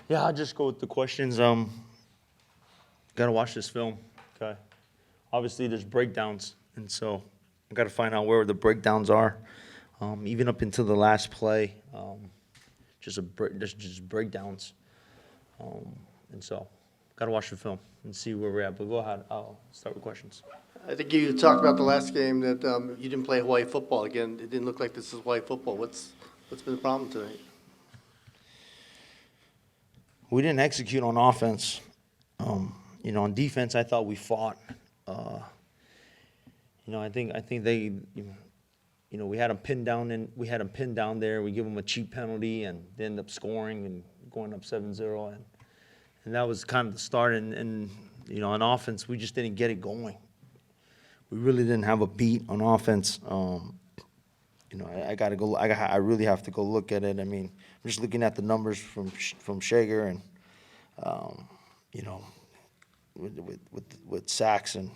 Yeah, I'll just go with the questions. Gotta watch this film. Okay. Obviously, there's breakdowns, and so I gotta find out where the breakdowns are. Even up into the last play, just breakdowns. And so, gotta watch the film and see where we're at. But go ahead. I'll start with questions. I think you talked about the last game that you didn't play Hawaii football again. It didn't look like this is Hawaii football. What's been the problem tonight? We didn't execute on offense. On defense, I thought we fought. I think they, we had them pinned down there. We give them a cheap penalty, and they end up scoring and going up 7-0, and that was kind of the start. And on offense, we just didn't get it going. We really didn't have a beat on offense. I gotta go. I really have to go look at it. I mean, I'm just looking at the numbers from Shager and, with sacks and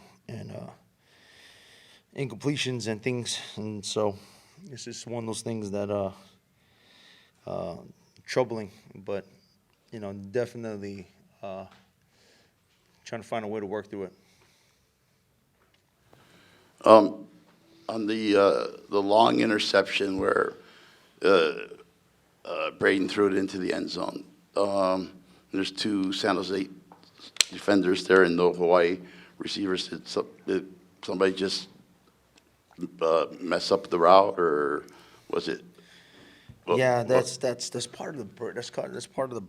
incompletions and things, and so it's just one of those things that troubling. But definitely trying to find a way to work through it. On the long interception where Braden threw it into the end zone, there's two San Jose defenders there and no Hawaii receivers. Did somebody just mess up the route, or was it? Yeah, that's part of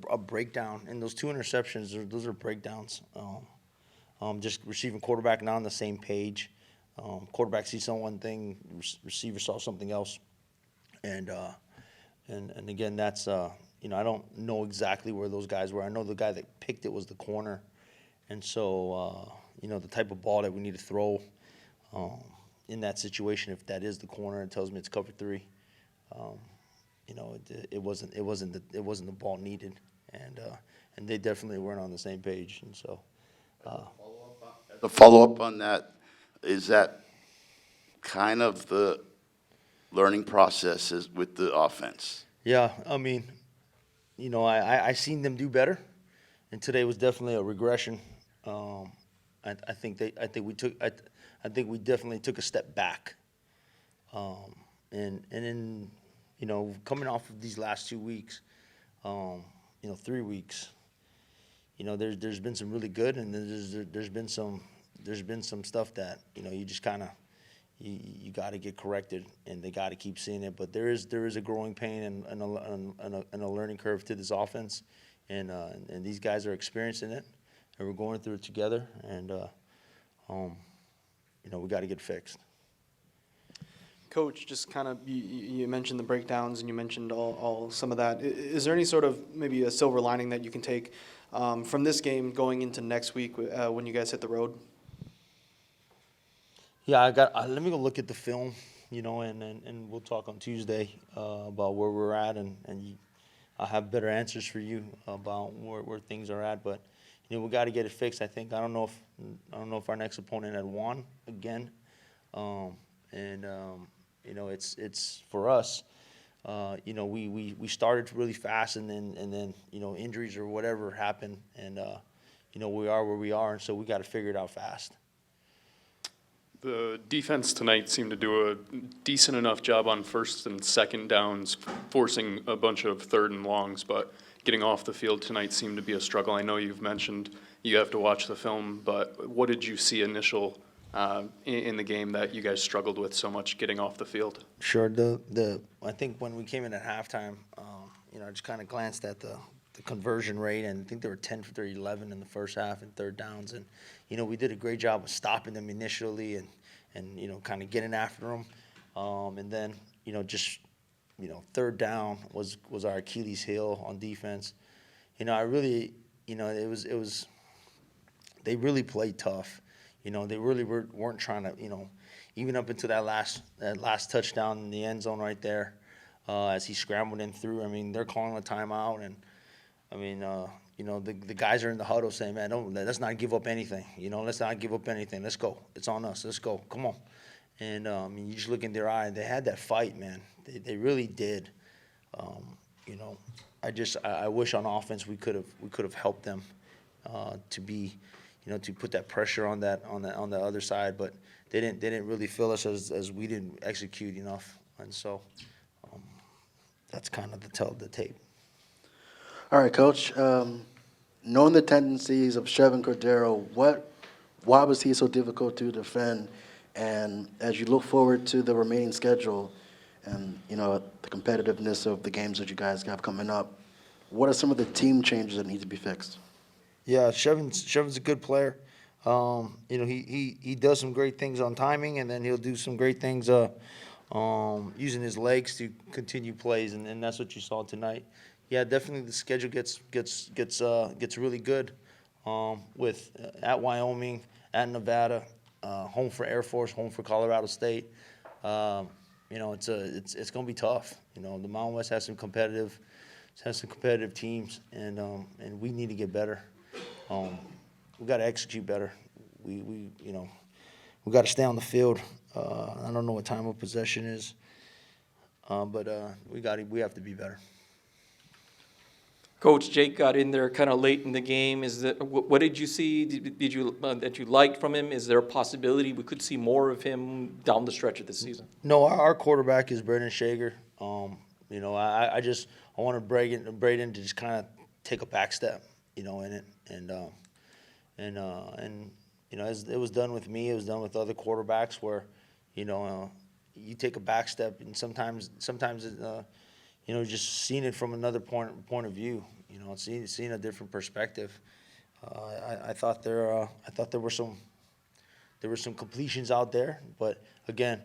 a breakdown. And those two interceptions, those are breakdowns. Just receiving quarterback not on the same page. Quarterback sees one thing, receiver saw something else, and again, that's I don't know exactly where those guys were. I know the guy that picked it was the corner, and so the type of ball that we need to throw in that situation, if that is the corner, it tells me it's cover 3. It wasn't the ball needed, and they definitely weren't on the same page, and so. The follow-up on that. Is that kind of the learning process with the offense? Yeah, I mean, I seen them do better, and today was definitely a regression. I think we definitely took a step back. And then coming off of these last 2 weeks, 3 weeks, there's been some really good, and there's been some stuff that you just kind of you got to get corrected, and they got to keep seeing it. But there is a growing pain and a learning curve to this offense, and these guys are experiencing it, and we're going through it together, and we got to get fixed. Coach, just kind of you mentioned the breakdowns, and you mentioned all some of that. Is there any sort of maybe a silver lining that you can take from this game going into next week when you guys hit the road? Yeah, let me go look at the film, and we'll talk on Tuesday about where we're at, and I'll have better answers for you about where things are at. But we got to get it fixed. I don't know if our next opponent had won again, it's for us. We started really fast, and then injuries or whatever happened, and we are where we are, and so we got to figure it out fast. The defense tonight seemed to do a decent enough job on first and second downs, forcing a bunch of third and longs, but getting off the field tonight seemed to be a struggle. I know you've mentioned you have to watch the film, but what did you see initial in the game that you guys struggled with so much getting off the field? Sure. I think when we came in at halftime, I just kind of glanced at the conversion rate, and I think they were 10 for 11 in the first half in third downs, and we did a great job of stopping them initially and kind of getting after them, and then third down was our Achilles heel on defense. I really it was they really played tough. They really weren't trying to even up into that last touchdown in the end zone right there, as he scrambled in through. I mean, they're calling a timeout, and I mean, the guys are in the huddle saying, "Man, let's not give up anything. Let's not give up anything. Let's go. It's on us. Let's go. Come on." And you just look in their eye. They had that fight, man. They really did. you know, I wish on offense we could have helped them to be, you know, to put that pressure on the other side, but they didn't really feel us as we didn't execute enough, and so that's kind of the tape. All right, Coach. Knowing the tendencies of Chevin Cordero, why was he so difficult to defend? And as you look forward to the remaining schedule, and you know the competitiveness of the games that you guys have coming up, what are some of the team changes that need to be fixed? Yeah, Chevin's a good player. You know, he does some great things on timing, and then he'll do some great things using his legs to continue plays, and that's what you saw tonight. Yeah, definitely the schedule gets really good with at Wyoming, at Nevada, home for Air Force, home for Colorado State. You know, it's going to be tough. You know, the Mountain West has some competitive teams, and we need to get better. We got to execute better. We you know, we got to stay on the field. I don't know what time of possession is, but we have to be better. Coach, Jake got in there kind of late in the game. What did you see? Did you that you liked from him? Is there a possibility we could see more of him down the stretch of the season? No, our quarterback is Braden Shager. You know, I wanted Braden to just kind of take a back step, you know, in it, and you know, it was done with me. It was done with other quarterbacks where, you know, you take a back step, and sometimes you know, just seeing it from another point of view, you know, seeing a different perspective. I thought there were some completions out there, but again,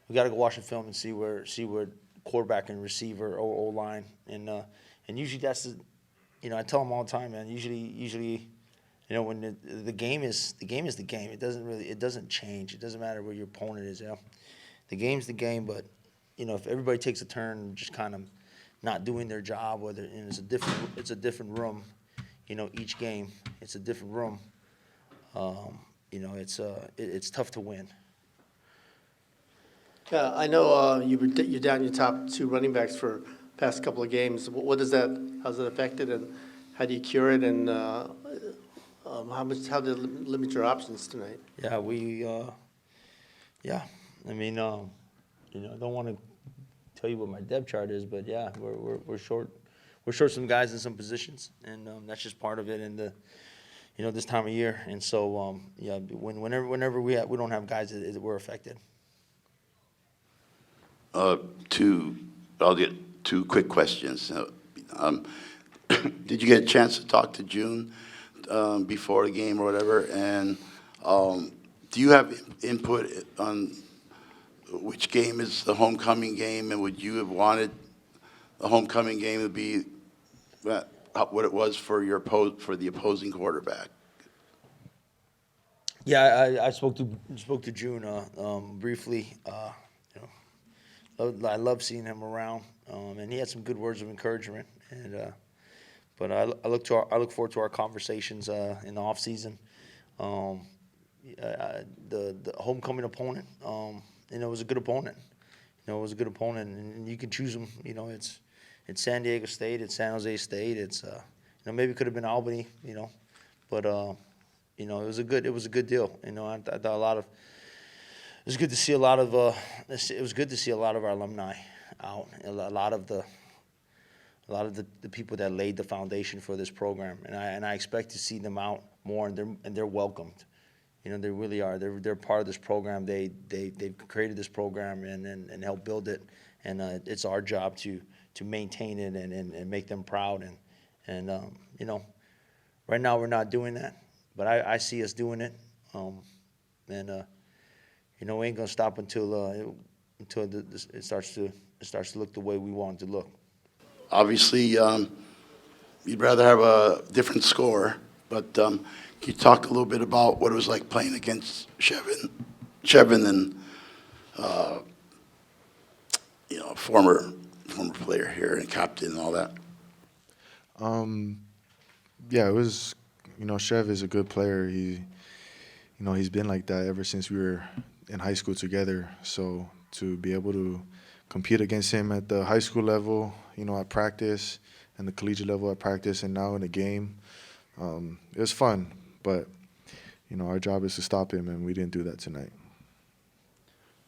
we got to go watch the film and see where quarterback and receiver or O-line, and usually that's you know, I tell them all the time, man. Usually, you know, when the game is the game. It doesn't change. It doesn't matter where your opponent is. You know, the game's the game, but you know, if everybody takes a turn just kind of not doing their job, and it's a different room, you know, each game it's a different room. You know, it's tough to win. Yeah, I know you're down your top two running backs for past couple of games. How's it affected, and how do you cure it, and how do you limit your options tonight? Yeah, yeah. I mean, you know, I don't want to tell you what my depth chart is, but yeah, we're short. We're short some guys in some positions, and that's just part of it. In the, you know, this time of year, and so yeah, whenever we don't have guys, we're affected. I'll get two quick questions. Did you get a chance to talk to June before the game or whatever? And do you have input on which game is the homecoming game, and would you have wanted the homecoming game to be what it was for the opposing quarterback? Yeah, I spoke to June briefly. You know, I love seeing him around, and he had some good words of encouragement. And but I look forward to our conversations in the off season. The homecoming opponent, you know, was a good opponent. You know, it was a good opponent, and you can choose them. You know, it's San Diego State, it's San Jose State, it's you know, maybe it could have been Albany. You know, but you know, it was a good deal. You know, I thought a lot of. It was good to see a lot of. It was good to see a lot of our alumni out. A lot of the people that laid the foundation for this program, and I expect to see them out more, and they're welcomed. You know, they really are. They're part of this program. They've created this program and helped build it, and it's our job to maintain it and make them proud. And you know, right now we're not doing that, but I see us doing it. And you know, we ain't gonna stop until it starts to look the way we want it to look. Obviously, you'd rather have a different score, but can you talk a little bit about what it was like playing against Chevin and you know, former player here and captain and all that? Yeah, it was. You know, Chev is a good player. You know, he's been like that ever since we were in high school together. So to be able to compete against him at the high school level, you know, at practice, and the collegiate level at practice, and now in the game. It was fun, but, you know, our job is to stop him, and we didn't do that tonight.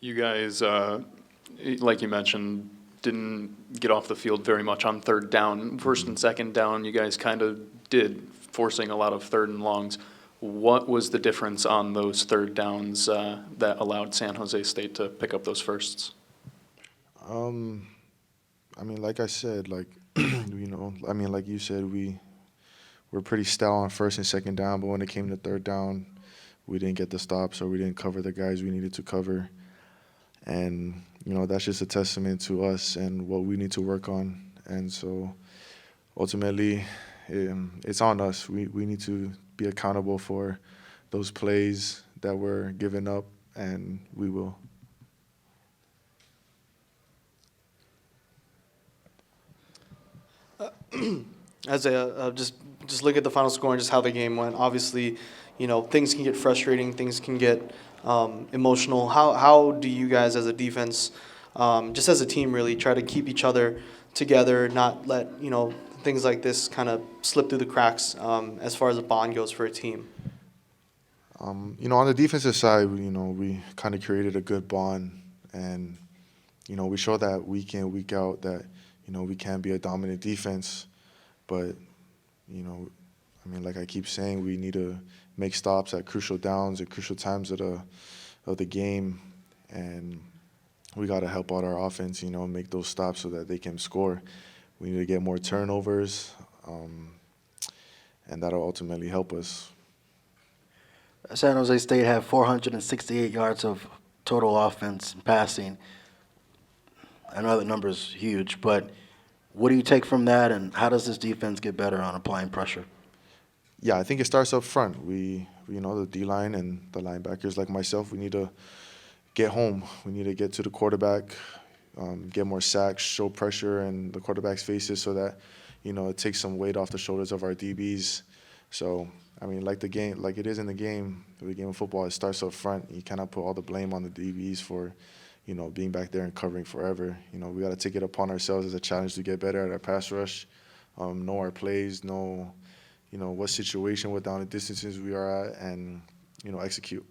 You guys, like you mentioned, didn't get off the field very much on third down. First and second down, you guys kind of did, forcing a lot of third and longs. What was the difference on those third downs that allowed San Jose State to pick up those firsts? I mean, like I said, like, you know, I mean, like you said, we're pretty stout on first and second down, but when it came to third down, we didn't get the stops or we didn't cover the guys we needed to cover. And, you know, that's just a testament to us and what we need to work on. And so ultimately, it's on us. We need to be accountable for those plays that we're giving up, and we will. Isaiah, just look at the final score and just how the game went. Obviously, you know, things can get frustrating, things can get emotional. How do you guys as a defense, just as a team really, try to keep each other together, not let, you know, things like this kind of slip through the cracks as far as a bond goes for a team? You know, on the defensive side, you know, we kind of created a good bond, and, you know, we show that week in, week out that, you know, we can be a dominant defense, but, you know, I mean, like I keep saying, we need to make stops at crucial downs at crucial times of the game, and we got to help out our offense, you know, make those stops so that they can score. We need to get more turnovers, and that'll ultimately help us. San Jose State had 468 yards of total offense passing. I know the number is huge, but what do you take from that, and how does this defense get better on applying pressure? Yeah, I think it starts up front. We you know, the D-line and the linebackers like myself, we need to get home. We need to get to the quarterback, get more sacks, show pressure in the quarterback's faces so that, you know, it takes some weight off the shoulders of our DBs. So, I mean, like it is in the game of football, it starts up front. You cannot put all the blame on the DBs for, you know, being back there and covering forever. You know, we got to take it upon ourselves as a challenge to get better at our pass rush, know our plays, know, you know, what situation, what down and distances we are at, and, you know, execute.